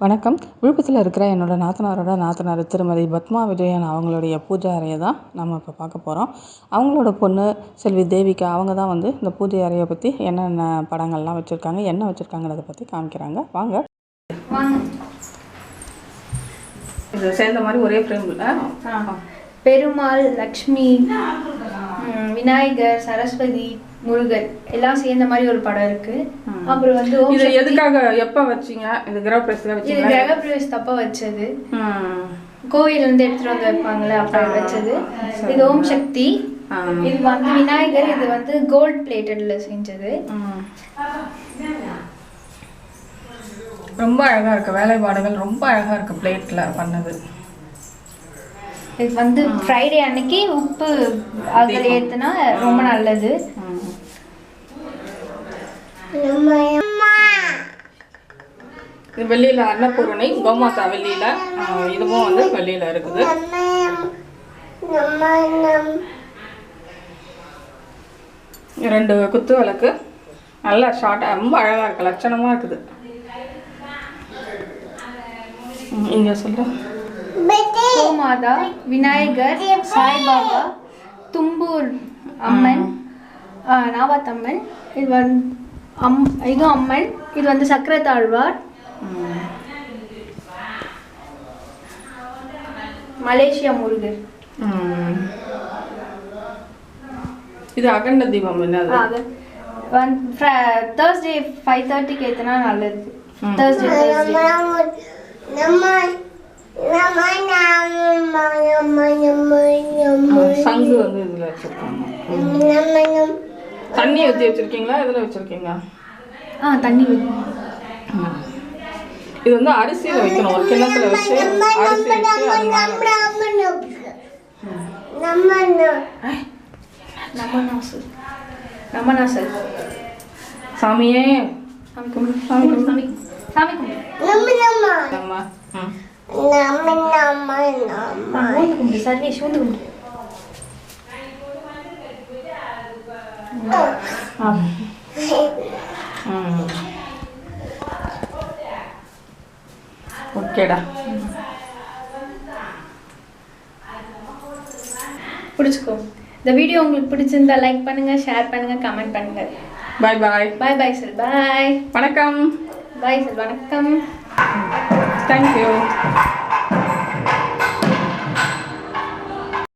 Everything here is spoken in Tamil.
வணக்கம். விழுப்புரத்தில் இருக்கிற என்னோட நாத்தனார் திருமதி பத்மா விஜயன் அவங்களுடைய பூஜை அறையை தான் நம்ம இப்போ பார்க்க போகிறோம். அவங்களோட பொண்ணு செல்வி தேவிகா அவங்க தான் வந்து இந்த பூஜை அறையை பற்றி என்னென்ன படங்கள்லாம் வச்சுருக்காங்க, என்ன வச்சுருக்காங்கிறத பற்றி காமிக்கிறாங்க. வாங்க. இது சேர்ந்த மாதிரி ஒரே ஃப்ரேமில் பெருமாள், லக்ஷ்மி, விநாயகர், சரஸ்வதி, முருகன் எல்லாம் சேர்ந்த மாதிரி ஒரு படம் இருக்கு. அப்புறம் வந்து இது எதுக்காக எப்ப வச்சீங்க? இந்த கிரகப்பிரவேசத்துல வச்சீங்க? இது கிரகப்பிரவேசத்தப்ப வச்சது. கோயில் வந்து எடுத்துட்டு வந்து வைப்பாங்களே அப்ப வச்சது. இது ஓம் சக்தி. இது வந்து விநாயகர். இது வந்து கோல்ட் பிளேட்டட்ல செஞ்சது. ரொம்ப அழகா இருக்கு. வேலைப்பாடுகள் ரொம்ப அழகா இருக்கு. பிளேட்ல பண்ணது. இது வந்து ஃப்ரைடே அன்னைக்கு உப்பு அதில் ஏற்றுனா ரொம்ப நல்லது. இது வெள்ளியில் அன்னபூரணி கோமாதா வெள்ளியில், இதுவும் வந்து வெள்ளியில் இருக்குது. ரெண்டு குத்து விளக்கு நல்லா ஷார்ட்டாக ரொம்ப அழகாக இருக்குது, லட்சணமாக இருக்குது. இங்கே சொல்ல கோமாதா, விநாயகர், சாய்பாபா, தும்பூர் அம்மன், நாவாத்தம்மன், இது வந்து இதுவும் அம்மன், இது வந்து சக்கரத்தாழ்வார், மலேசியா முருகர். இது அகண்ட தீபம். என்னது? தேர்ஸ்டே 5:30க்கு ஏற்றினா நல்லது. தேர்ஸ்டே சங்கு வந்து இதில் வச்சுருக்காங்க. தண்ணி ஊற்றி வச்சுருக்கீங்களா? இதில் வச்சுருக்கீங்க? தண்ணி. இது வந்து அரிசியில் வைக்கணும். ஒரு கிண்ணத்தில் வச்சு அரிசி வச்சு அது நமநாசல். சாமியே சாமி கும்பிடு, சாமி கும்பிடு, சாமி சாமி கும்பிடு. சர்வேஷ் வந்து கும்பிடு. ஓகேடா. பிடிச்சிக்கோ. இந்த வீடியோ உங்களுக்கு பிடிச்சிருந்தா லைக் பண்ணுங்க, ஷேர் பண்ணுங்க, கமெண்ட் பண்ணுங்க. பாய் பாய். பாய் பாய் சார். பாய். வணக்கம். Bye sir. வணக்கம். தேங்க்யூ.